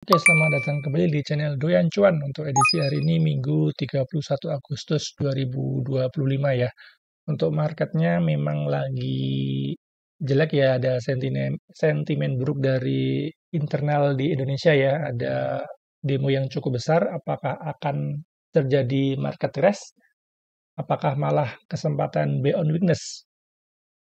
Oke, selamat datang kembali di channel Doyan Cuan untuk edisi hari ini Minggu 31 Agustus 2025 ya. Untuk marketnya memang lagi jelek ya, ada sentimen buruk dari internal di Indonesia ya. Ada demo yang cukup besar, apakah akan terjadi market crash? Apakah malah kesempatan buy on weakness?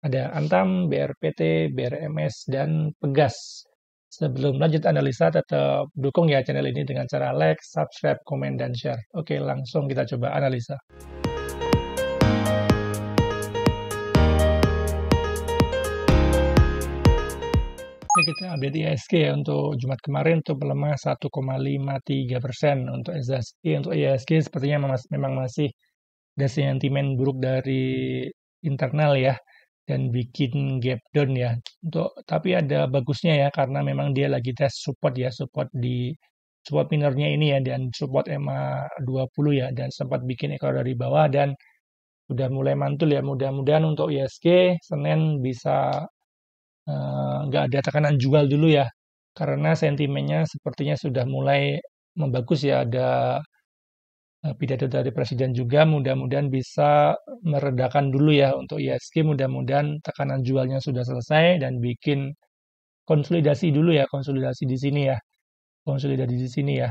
Ada Antam, BRPT, BRMS, dan Pegas. Sebelum lanjut analisa, tetap dukung ya channel ini dengan cara like, subscribe, komen, dan share. Oke, langsung kita coba analisa. Oke, kita update IHSG ya untuk Jumat kemarin untuk melemah 1,53%. Untuk IHSG sepertinya memang masih ada sentimen buruk dari internal ya dan bikin gap down ya. Tapi ada bagusnya ya karena memang dia lagi tes support ya, support minornya ini ya dan support EMA 20 ya dan sempat bikin ekor dari bawah dan udah mulai mantul ya. Mudah-mudahan untuk ISG Senin bisa nggak ada tekanan jual dulu ya karena sentimennya sepertinya sudah mulai membagus ya, ada pidato dari presiden juga mudah-mudahan bisa meredakan dulu ya untuk IHSG, mudah-mudahan tekanan jualnya sudah selesai dan bikin konsolidasi dulu ya, konsolidasi di sini ya, konsolidasi di sini ya,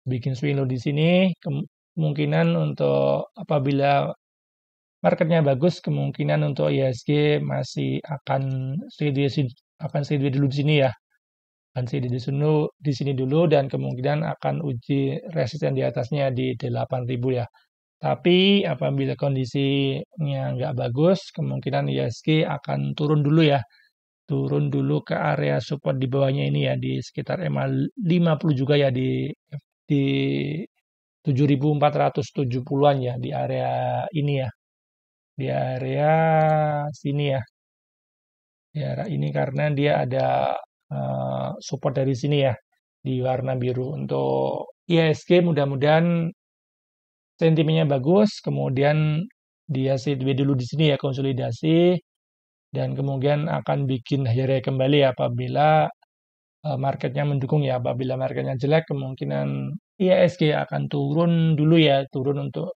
bikin swing low di sini, kemungkinan untuk apabila marketnya bagus, kemungkinan untuk IHSG masih akan stay dulu di sini ya, akan stay di sini dulu dan kemungkinan akan uji resisten di atasnya di 8.000 ya. Tapi apabila kondisinya nggak bagus, kemungkinan IHSG akan turun dulu ya. Turun dulu ke area support di bawahnya ini ya, di sekitar EMA 50 juga ya, di 7.470-an ya, di area ini ya. Di area sini ya. Di area ini karena dia ada support dari sini ya, di warna biru. Untuk IHSG mudah-mudahan sentimennya bagus, kemudian dia sideways dulu di sini ya, konsolidasi, dan kemudian akan bikin higher kembali apabila marketnya mendukung ya. Apabila marketnya jelek, kemungkinan IHSG akan turun dulu ya, turun untuk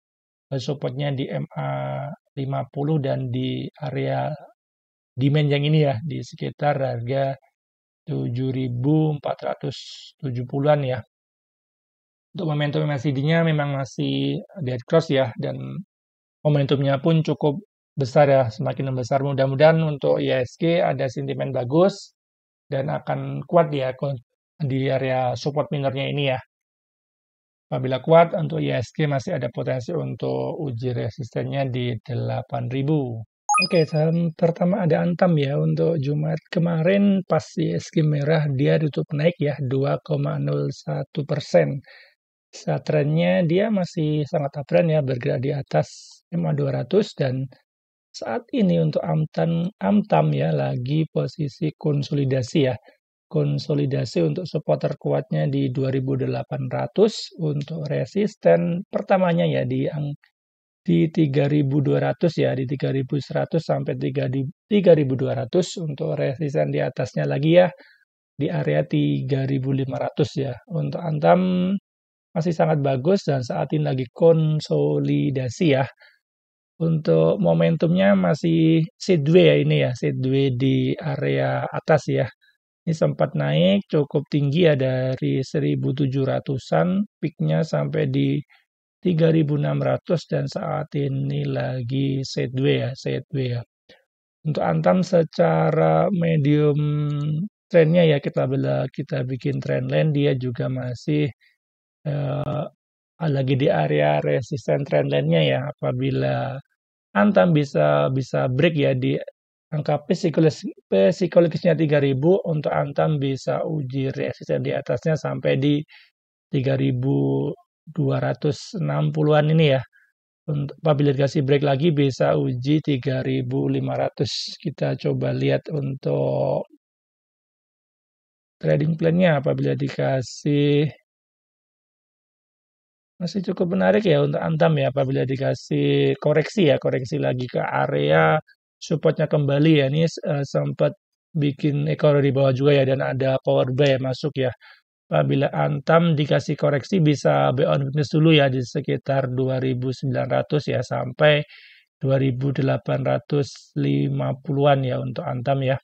supportnya di MA 50 dan di area demand yang ini ya, di sekitar harga 7.470-an ya. Untuk momentum MACD-nya memang masih dead cross ya, dan momentumnya pun cukup besar ya, semakin membesar. Mudah-mudahan untuk IHSG ada sentimen bagus dan akan kuat ya di area support minornya ini ya. Apabila kuat, untuk IHSG masih ada potensi untuk uji resistennya di 8.000. Oke, saham pertama ada Antam ya. Untuk Jumat kemarin pas IHSG merah dia tutup naik ya 2,01%. Saat trennya dia masih sangat uptrend ya, bergerak di atas EMA 200 dan saat ini untuk Antam ya lagi posisi konsolidasi ya. Konsolidasi untuk support terkuatnya di 2.800, untuk resisten pertamanya ya di 3.200 ya, di 3.100 sampai 3.200, untuk resisten di atasnya lagi ya di area 3.500 ya. Untuk Antam masih sangat bagus dan saat ini lagi konsolidasi ya. Untuk momentumnya masih sideways ya ini ya, sideways di area atas ya. Ini sempat naik cukup tinggi ya dari 1.700-an, peaknya sampai di 3.600 dan saat ini lagi sideways ya, sideways ya. Untuk Antam secara medium trendnya ya, kita bikin trendline, dia juga masih lagi di area resisten trendline-nya ya. Apabila Antam bisa break ya di angka psikologisnya 3.000, untuk Antam bisa uji resisten di atasnya sampai di 3.260-an ini ya. Untuk apabila dikasih break lagi bisa uji 3.500. Kita coba lihat untuk trading plan-nya. Apabila dikasih, masih cukup menarik ya untuk Antam ya, apabila dikasih koreksi ya, koreksi lagi ke area supportnya kembali ya. Ini sempat bikin ekor di bawah juga ya dan ada power buy ya masuk ya. apabila Antam dikasih koreksi bisa buy on weakness dulu ya di sekitar 2.900 ya sampai 2.850-an ya untuk Antam ya.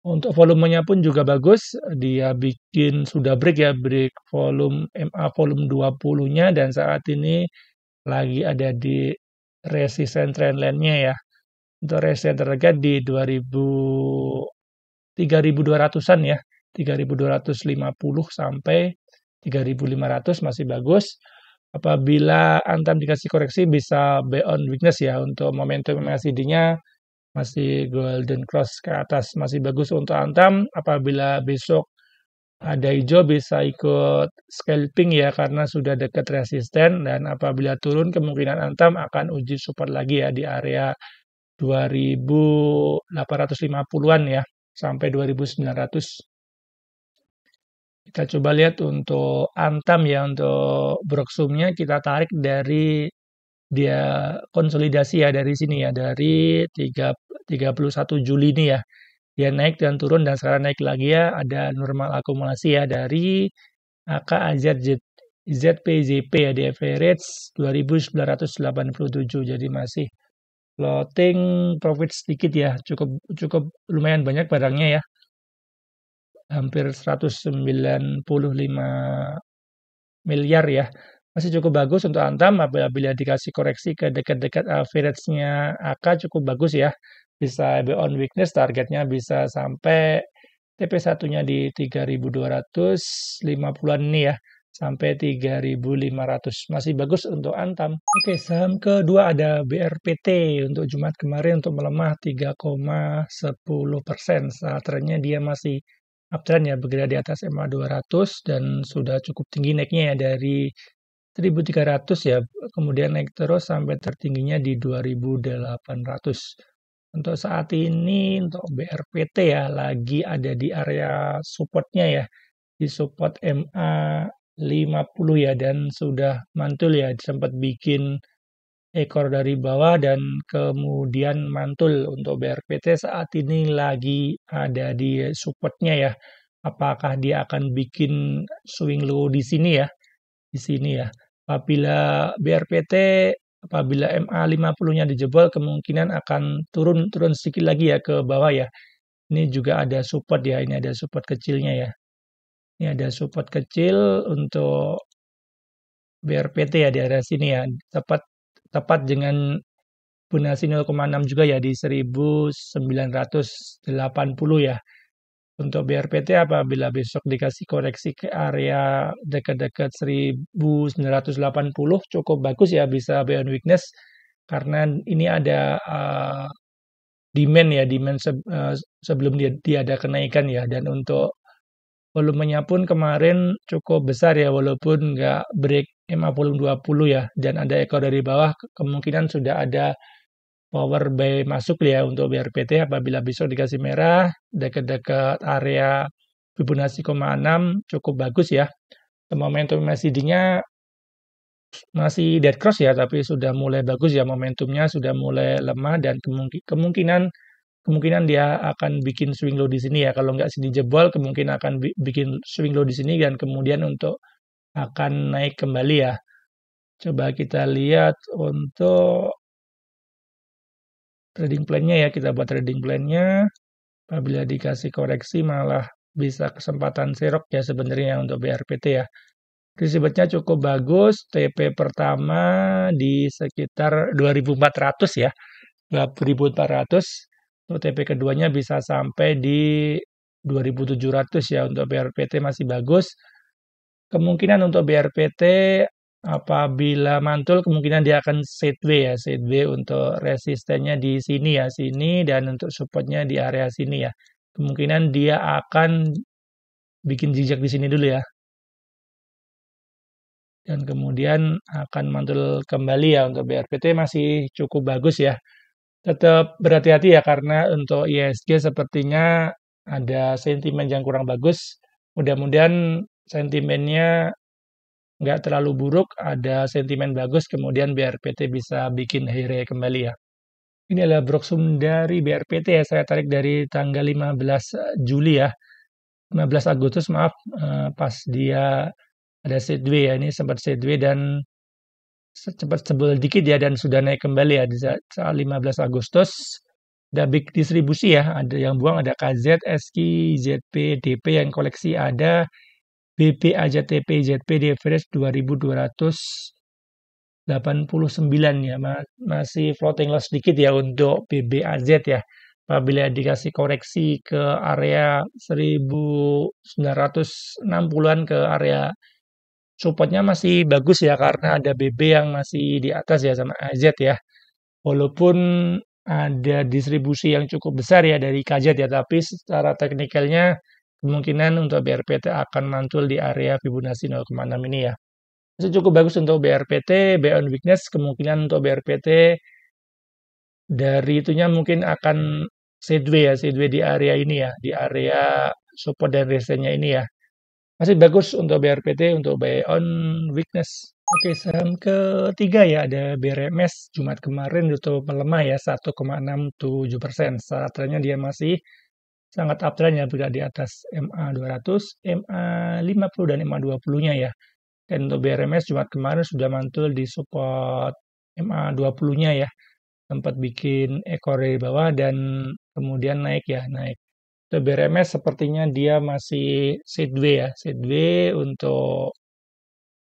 Untuk volumenya pun juga bagus, dia sudah break ya, break volume MA volume 20-nya dan saat ini lagi ada di resisten trendline-nya ya. Untuk resisten terdekat di 3.200-an ya, 3.250 sampai 3.500 masih bagus. Apabila Antam dikasih koreksi bisa buy on weakness ya, untuk momentum MACD-nya masih golden cross ke atas, masih bagus untuk Antam. Apabila besok ada hijau bisa ikut scalping ya karena sudah dekat resisten, dan apabila turun kemungkinan Antam akan uji support lagi ya di area 2.850-an ya sampai 2.900. Kita coba lihat untuk Antam ya, untuk Broksumnya kita tarik dari dia konsolidasi ya dari sini ya, dari 31 Juli ini ya. Dia naik dan turun dan sekarang naik lagi ya, ada normal akumulasi ya dari ZPZP ya di average 2.987, jadi masih floating profit sedikit ya, cukup lumayan banyak barangnya ya. Hampir 195 miliar ya. Masih cukup bagus untuk Antam apabila dikasih koreksi ke dekat-dekat average-nya AK cukup bagus ya. Bisa buy on weakness, targetnya bisa sampai TP1-nya di 3.250-an ini ya. Sampai 3.500. Masih bagus untuk Antam. Oke, saham kedua ada BRPT. Untuk Jumat kemarin untuk melemah 3,10%. Saat trennya dia masih uptrend ya, bergerak di atas MA 200 dan sudah cukup tinggi naiknya ya dari 1.300 ya, kemudian naik terus sampai tertingginya di 2.800. Untuk saat ini untuk BRPT ya lagi ada di area supportnya ya, di support MA 50 ya, dan sudah mantul ya, sempat bikin ekor dari bawah dan kemudian mantul. Untuk BRPT saat ini lagi ada di supportnya ya. Apakah dia akan bikin swing low di sini ya? Di sini ya. Apabila MA 50-nya dijebol, kemungkinan akan turun sedikit lagi ya ke bawah ya. Ini juga ada support ya, ini ada support kecilnya ya. Ini ada support kecil untuk BRPT ya di area sini ya. Tepat dengan Fibonacci 0,6 juga ya di 1980 ya. Untuk BRPT apabila besok dikasih koreksi ke area dekat-dekat 1980 cukup bagus ya, bisa buy on weakness karena ini ada demand ya, sebelum dia ada kenaikan ya, dan untuk volumenya pun kemarin cukup besar ya, walaupun nggak break MA volume 20 ya, dan ada ekor dari bawah, kemungkinan sudah ada power buy masuk ya untuk BRPT apabila besok dikasih merah dekat-dekat area Fibonacci 0,6 cukup bagus ya. Momentum MACD-nya masih dead cross ya, tapi sudah mulai bagus ya, momentumnya sudah mulai lemah dan kemungkinan dia akan bikin swing low di sini ya. Kalau nggak sini jebol, kemungkinan akan bikin swing low di sini dan kemudian untuk akan naik kembali ya. Coba kita lihat untuk trading plan-nya ya, kita buat trading plan-nya. Apabila dikasih koreksi malah bisa kesempatan serok ya sebenarnya untuk BRPT ya. Receivable-nya cukup bagus, TP pertama di sekitar 2.400 ya. 2.400. Untuk TP keduanya bisa sampai di 2.700 ya. Untuk BRPT masih bagus. Kemungkinan untuk BRPT apabila mantul kemungkinan dia akan sideways ya, sideways untuk resistennya di sini ya, sini, dan untuk supportnya di area sini ya. Kemungkinan dia akan bikin jejak di sini dulu ya. Dan kemudian akan mantul kembali ya. Untuk BRPT masih cukup bagus ya. Tetap berhati-hati ya karena untuk ISG sepertinya ada sentimen yang kurang bagus. Mudah-mudahan sentimennya nggak terlalu buruk, ada sentimen bagus, kemudian BRPT bisa bikin high kembali ya. Ini adalah Broksum dari BRPT ya, saya tarik dari tanggal 15 Juli ya. 15 Agustus maaf, pas dia ada sideways ya, ini sempat sideways dan cepat sebel dikit ya dan sudah naik kembali ya di saat 15 Agustus. Ada big distribusi ya, ada yang buang ada KZ, SKI, ZP, DP yang koleksi ada BP, AJTP, ZP di average 2289 ya, masih floating loss sedikit ya untuk BBAZ ya. Apabila dikasih koreksi ke area 1960-an ke area supportnya masih bagus ya karena ada BB yang masih di atas ya sama AZ ya. Walaupun ada distribusi yang cukup besar ya dari KZ ya, tapi secara teknikalnya kemungkinan untuk BRPT akan mantul di area Fibonacci 0,6 ini ya. Itu cukup bagus untuk BRPT, buy on weakness kemungkinan untuk BRPT dari itunya mungkin akan sideways di area ini ya, di area support dan resistance-nya ini ya. Masih bagus untuk BRPT untuk buy on weakness. Oke, saham ketiga ya ada BRMS Jumat kemarin itu melemah ya 1,67%. Saat trennya dia masih sangat uptrend ya berada di atas MA200, MA50 dan MA20-nya ya. Dan untuk BRMS Jumat kemarin sudah mantul di support MA20-nya ya. Sempat bikin ekor dari bawah dan kemudian naik ya, naik. Untuk BRMS sepertinya dia masih sideways ya, sideways untuk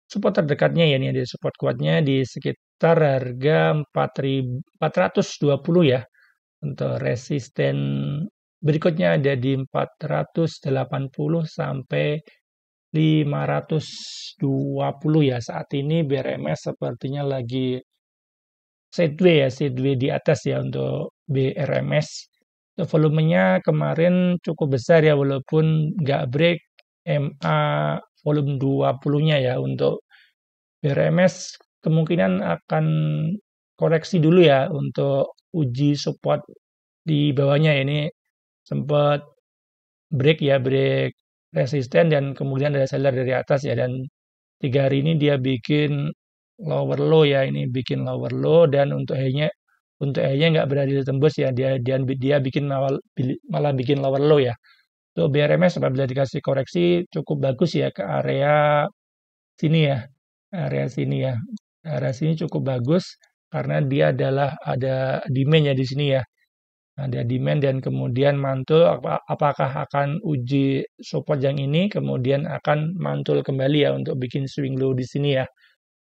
support terdekatnya ya, ini ada support kuatnya di sekitar harga 420 ya. Untuk resisten berikutnya ada di 480 sampai 520 ya. Saat ini BRMS sepertinya lagi sideways di atas ya untuk BRMS. Untuk volumenya kemarin cukup besar ya walaupun nggak break MA volume 20-nya ya. Untuk BRMS kemungkinan akan koreksi dulu ya untuk uji support di bawahnya. Ini sempat break ya, break resisten dan kemudian ada seller dari atas ya, dan 3 hari ini dia bikin lower low ya, ini bikin lower low dan untuk high-nya nggak berhasil tembus ya, dia bikin malah bikin lower low ya. Untuk BRMS apabila dikasih koreksi cukup bagus ya ke area sini ya, area sini ya, area sini cukup bagus karena dia adalah ada demand ya di sini ya. Ada demand dan kemudian mantul apakah akan uji support yang ini kemudian akan mantul kembali ya untuk bikin swing low di sini ya.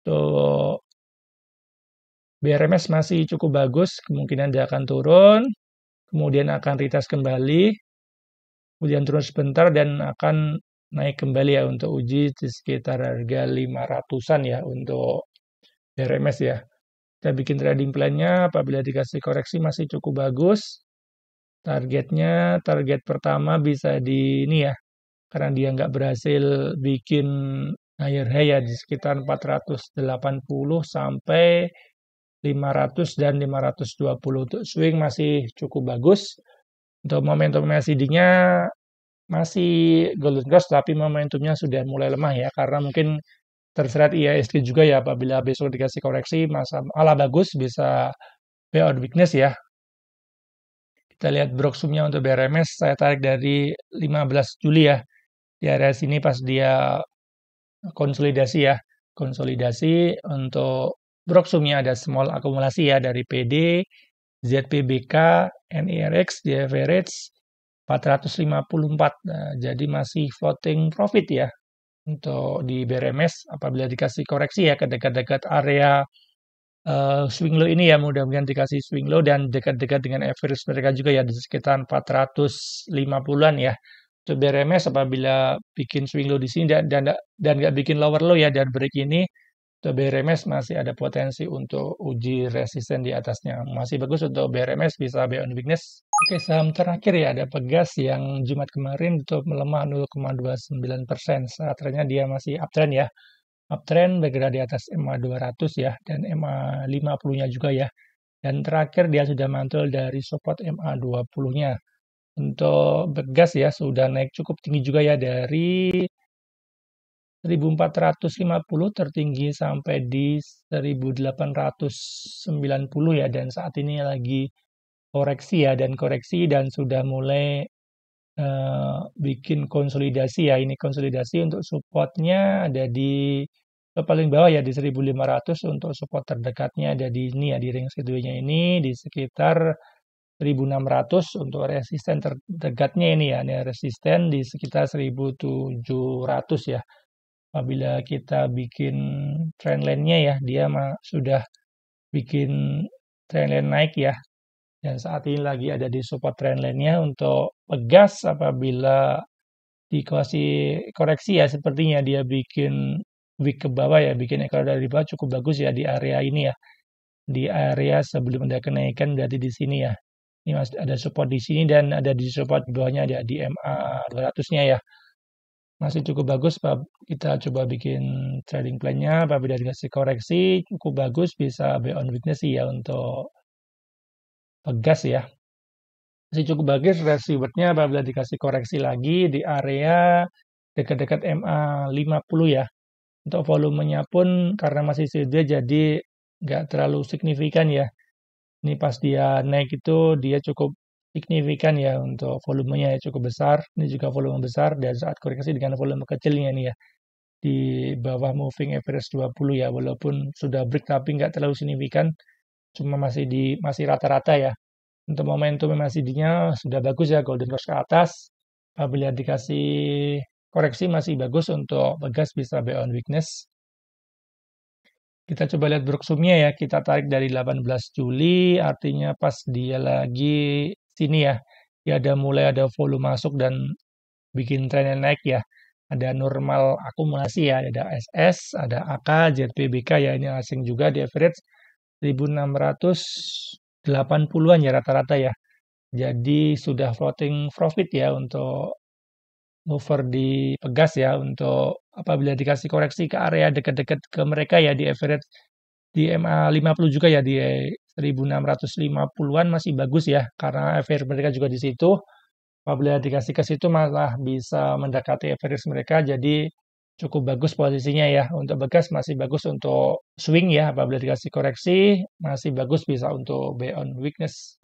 Tuh BRMS masih cukup bagus, kemungkinan dia akan turun, kemudian akan retest kembali, kemudian turun sebentar dan akan naik kembali ya untuk uji di sekitar harga 500-an ya untuk BRMS ya. Kita bikin trading plan-nya apabila dikasih koreksi masih cukup bagus. Targetnya, target pertama bisa di ini ya, karena dia nggak berhasil bikin higher high ya di sekitar 480 sampai 500 dan 520. Untuk swing masih cukup bagus. Untuk momentum MACD-nya masih golden cross tapi momentumnya sudah mulai lemah ya karena mungkin terseret IISG juga ya, apabila besok dikasih koreksi malah bagus bisa buy on weakness ya. Kita lihat broksumnya untuk BRMS, saya tarik dari 15 Juli ya. Di area sini pas dia konsolidasi ya. Konsolidasi untuk broksumnya ada small akumulasi ya dari PD, ZPBK, NIRX, di average 454. Nah, jadi masih floating profit ya untuk di BRMS apabila dikasih koreksi ya ke dekat-dekat area swing low ini ya, mudah-mudahan dikasih swing low dan dekat-dekat dengan average mereka juga ya di sekitar 450-an ya. Untuk BRMS apabila bikin swing low di sini dan nggak bikin lower low ya dan break ini, untuk BRMS masih ada potensi untuk uji resisten di atasnya. Masih bagus untuk BRMS bisa buy on weakness. Oke, saham terakhir ya ada Pegas yang Jumat kemarin itu melemah 0,29%. Saat trennya dia masih uptrend ya. Uptrend bergerak di atas MA200 ya dan MA50-nya juga ya. Dan terakhir dia sudah mantul dari support MA20-nya. Untuk Pegas ya sudah naik cukup tinggi juga ya dari 1450 tertinggi sampai di 1890 ya, dan saat ini lagi koreksi ya dan sudah mulai bikin konsolidasi ya. Ini konsolidasi untuk supportnya ada di paling bawah ya di 1500, untuk support terdekatnya ada di ini ya, di ring segitunya ini di sekitar 1600, untuk resisten terdekatnya ini ya, ini resisten di sekitar 1700 ya. Apabila kita bikin trendline-nya ya, dia sudah bikin trendline naik ya. Dan saat ini lagi ada di support trendline-nya. Untuk pegas, apabila dikasih koreksi ya, sepertinya dia bikin wick ke bawah ya, bikin ekor dari bawah cukup bagus ya di area ini ya. Di area sebelum ada kenaikan berarti di sini ya. Ini masih ada support di sini dan ada di support di bawahnya ada di MA 200-nya ya. Masih cukup bagus, kita coba bikin trading plan-nya. Apabila dikasih koreksi cukup bagus, bisa buy on weakness sih ya untuk pegas ya. Masih cukup bagus reward-nya apabila dikasih koreksi lagi di area dekat-dekat MA 50 ya. Untuk volumenya pun karena masih sedih jadi nggak terlalu signifikan ya. Ini pas dia naik itu dia cukup signifikan ya, untuk volumenya ya cukup besar. Ini juga volume besar, dan saat koreksi dengan volume kecilnya nih ya. Di bawah moving average 20 ya, walaupun sudah break tapi nggak terlalu signifikan. Cuma masih rata-rata ya. Untuk momentum MACD-nya sudah bagus ya, golden cross ke atas. Apabila dikasih koreksi masih bagus, untuk pegas bisa buy on weakness. Kita coba lihat Broksumnya ya, kita tarik dari 18 Juli, artinya pas dia lagi sini ya. Dia mulai ada volume masuk dan bikin trennya naik ya. Ada normal akumulasi ya, ada SS, ada AK, ZPBK ya, ini asing juga di average 1680-an ya rata-rata ya. Jadi sudah floating profit ya untuk mover di pegas ya, untuk apabila dikasih koreksi ke area dekat-dekat ke mereka ya di average di MA 50 juga ya, di 1650-an masih bagus ya, karena average mereka juga di situ. Apabila dikasih ke situ malah bisa mendekati average mereka, jadi cukup bagus posisinya ya. Untuk bekas masih bagus untuk swing ya, apabila dikasih koreksi masih bagus bisa untuk buy on weakness.